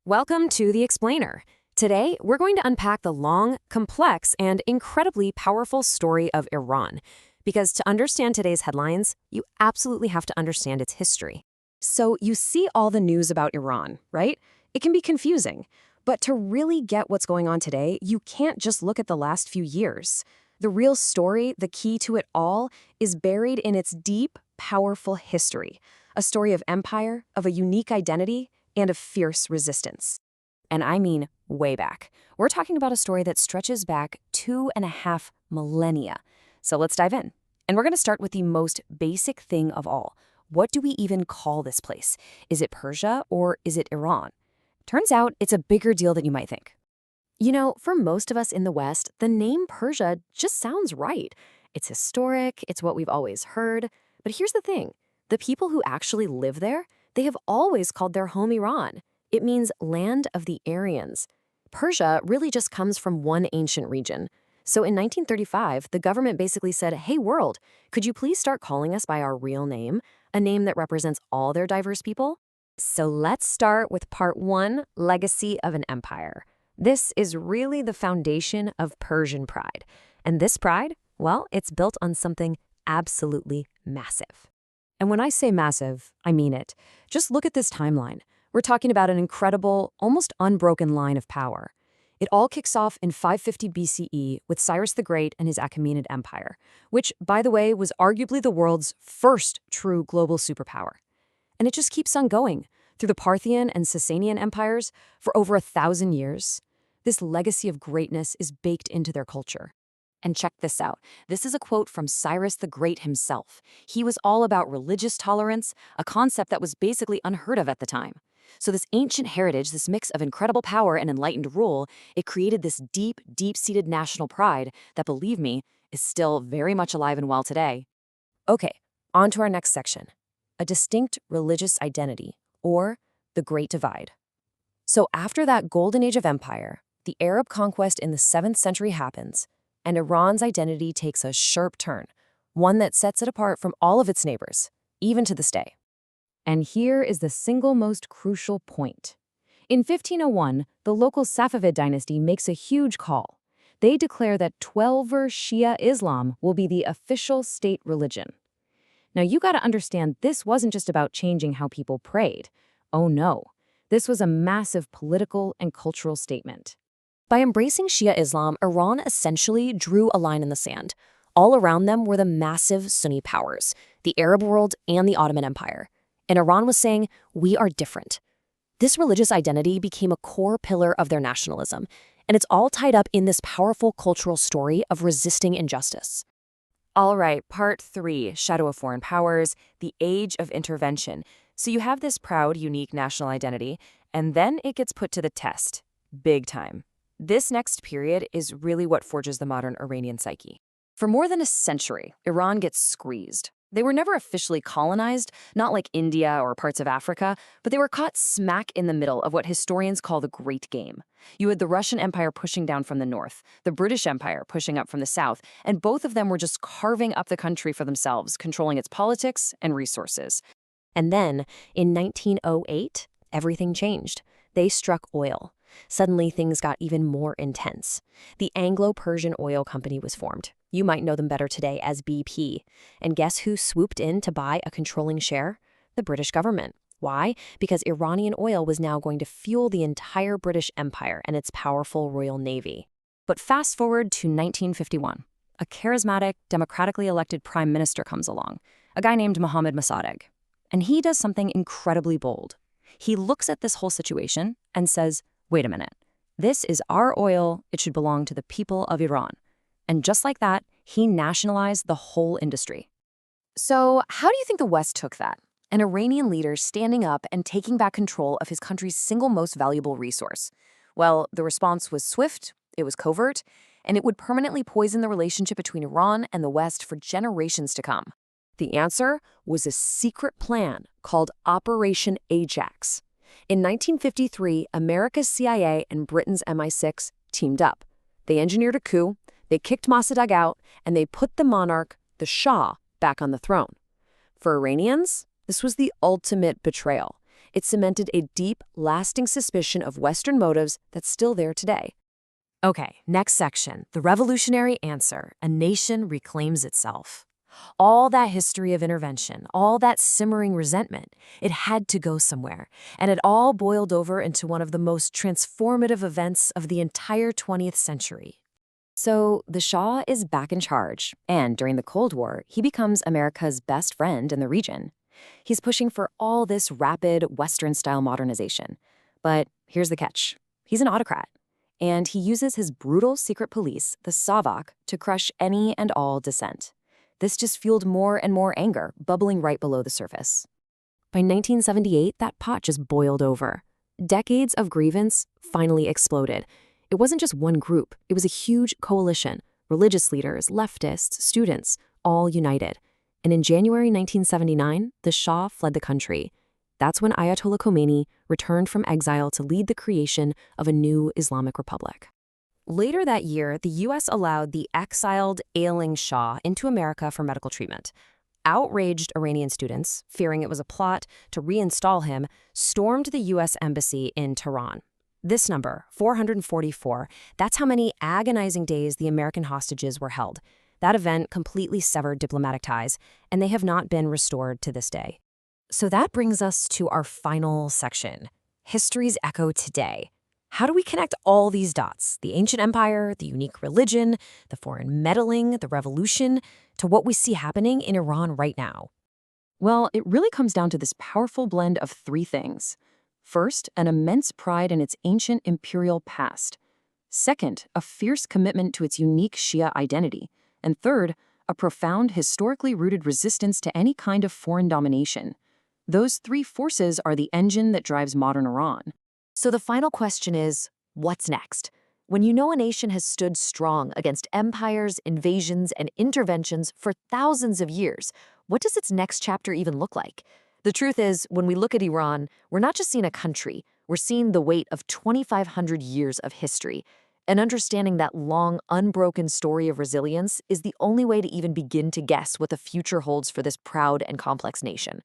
Welcome to The Explainer. Today, we're going to unpack the long, complex, and incredibly powerful story of Iran. Because to understand today's headlines, you absolutely have to understand its history. So you see all the news about Iran, right? It can be confusing. But to really get what's going on today, you can't just look at the last few years. The real story, the key to it all, is buried in its deep, powerful history. A story of empire, of a unique identity, and of fierce resistance. And I mean way back. We're talking about a story that stretches back 2.5 millennia. So let's dive in. And we're going to start with the most basic thing of all. What do we even call this place? Is it Persia or is it Iran? Turns out it's a bigger deal than you might think. You know, for most of us in the West, the name Persia just sounds right. It's historic, it's what we've always heard. But here's the thing. The people who actually live there, they have always called their home Iran. It means land of the Aryans. Persia really just comes from one ancient region. So in 1935, the government basically said, hey world, could you please start calling us by our real name, a name that represents all their diverse people? So let's start with part 1, Legacy of an Empire. This is really the foundation of Persian pride. And this pride, well, it's built on something absolutely massive. And when I say massive, I mean it. Just look at this timeline. We're talking about an incredible, almost unbroken line of power. It all kicks off in 550 BCE with Cyrus the Great and his Achaemenid Empire, which, by the way, was arguably the world's first true global superpower. And it just keeps on going through the Parthian and Sasanian empires for over 1,000 years. This legacy of greatness is baked into their culture. And check this out. This is a quote from Cyrus the Great himself. He was all about religious tolerance, a concept that was basically unheard of at the time. So this ancient heritage, this mix of incredible power and enlightened rule, it created this deep, deep-seated national pride that, believe me, is still very much alive and well today. Okay, on to our next section. A distinct religious identity, or the Great Divide. So after that golden age of empire, the Arab conquest in the 7th century happens, and Iran's identity takes a sharp turn, one that sets it apart from all of its neighbors, even to this day. And here is the single most crucial point. In 1501, the local Safavid Dynasty makes a huge call. They declare that 12-ver Shia Islam will be the official state religion. Now, you got to understand, this wasn't just about changing how people prayed. Oh no, this was a massive political and cultural statement. By embracing Shia Islam, Iran essentially drew a line in the sand. All around them were the massive Sunni powers, the Arab world and the Ottoman Empire. And Iran was saying, we are different. This religious identity became a core pillar of their nationalism, and it's all tied up in this powerful cultural story of resisting injustice. All right, part 3, Shadow of Foreign Powers, the Age of Intervention. So you have this proud, unique national identity, and then it gets put to the test. Big time. This next period is really what forges the modern Iranian psyche. For more than a century, Iran gets squeezed. They were never officially colonized, not like India or parts of Africa, but they were caught smack in the middle of what historians call the Great Game. You had the Russian Empire pushing down from the north, the British Empire pushing up from the south, and both of them were just carving up the country for themselves, controlling its politics and resources. And then, in 1908, everything changed. They struck oil. Suddenly, things got even more intense. The Anglo-Persian Oil Company was formed. You might know them better today as BP. And guess who swooped in to buy a controlling share? The British government. Why? Because Iranian oil was now going to fuel the entire British Empire and its powerful Royal Navy. But fast forward to 1951. A charismatic, democratically elected prime minister comes along, a guy named Mohammad Mossadegh. And he does something incredibly bold. He looks at this whole situation and says, wait a minute, this is our oil, it should belong to the people of Iran. And just like that, he nationalized the whole industry. So how do you think the West took that? An Iranian leader standing up and taking back control of his country's single most valuable resource. Well, the response was swift, it was covert, and it would permanently poison the relationship between Iran and the West for generations to come. The answer was a secret plan called Operation Ajax. In 1953, America's CIA and Britain's MI6 teamed up. They engineered a coup, they kicked Mossadegh out, and they put the monarch, the Shah, back on the throne. For Iranians, this was the ultimate betrayal. It cemented a deep, lasting suspicion of Western motives that's still there today. Okay, next section, the revolutionary answer, a nation reclaims itself. All that history of intervention, all that simmering resentment, it had to go somewhere, and it all boiled over into one of the most transformative events of the entire 20th century. So the Shah is back in charge, and during the Cold War, he becomes America's best friend in the region. He's pushing for all this rapid Western-style modernization. But here's the catch. He's an autocrat, and he uses his brutal secret police, the Savak, to crush any and all dissent. This just fueled more and more anger, bubbling right below the surface. By 1978, that pot just boiled over. Decades of grievance finally exploded. It wasn't just one group, it was a huge coalition. Religious leaders, leftists, students, all united. And in January 1979, the Shah fled the country. That's when Ayatollah Khomeini returned from exile to lead the creation of a new Islamic Republic. Later that year, the U.S. allowed the exiled, ailing Shah into America for medical treatment. Outraged Iranian students, fearing it was a plot to reinstall him, stormed the U.S. Embassy in Tehran. This number, 444, that's how many agonizing days the American hostages were held. That event completely severed diplomatic ties, and they have not been restored to this day. So that brings us to our final section, history's echo today. How do we connect all these dots, the ancient empire, the unique religion, the foreign meddling, the revolution, to what we see happening in Iran right now? Well, it really comes down to this powerful blend of three things. First, an immense pride in its ancient imperial past. Second, a fierce commitment to its unique Shia identity. And third, a profound historically rooted resistance to any kind of foreign domination. Those three forces are the engine that drives modern Iran. So the final question is, what's next? When you know a nation has stood strong against empires, invasions, and interventions for thousands of years, what does its next chapter even look like? The truth is, when we look at Iran, we're not just seeing a country, we're seeing the weight of 2,500 years of history. And understanding that long, unbroken story of resilience is the only way to even begin to guess what the future holds for this proud and complex nation.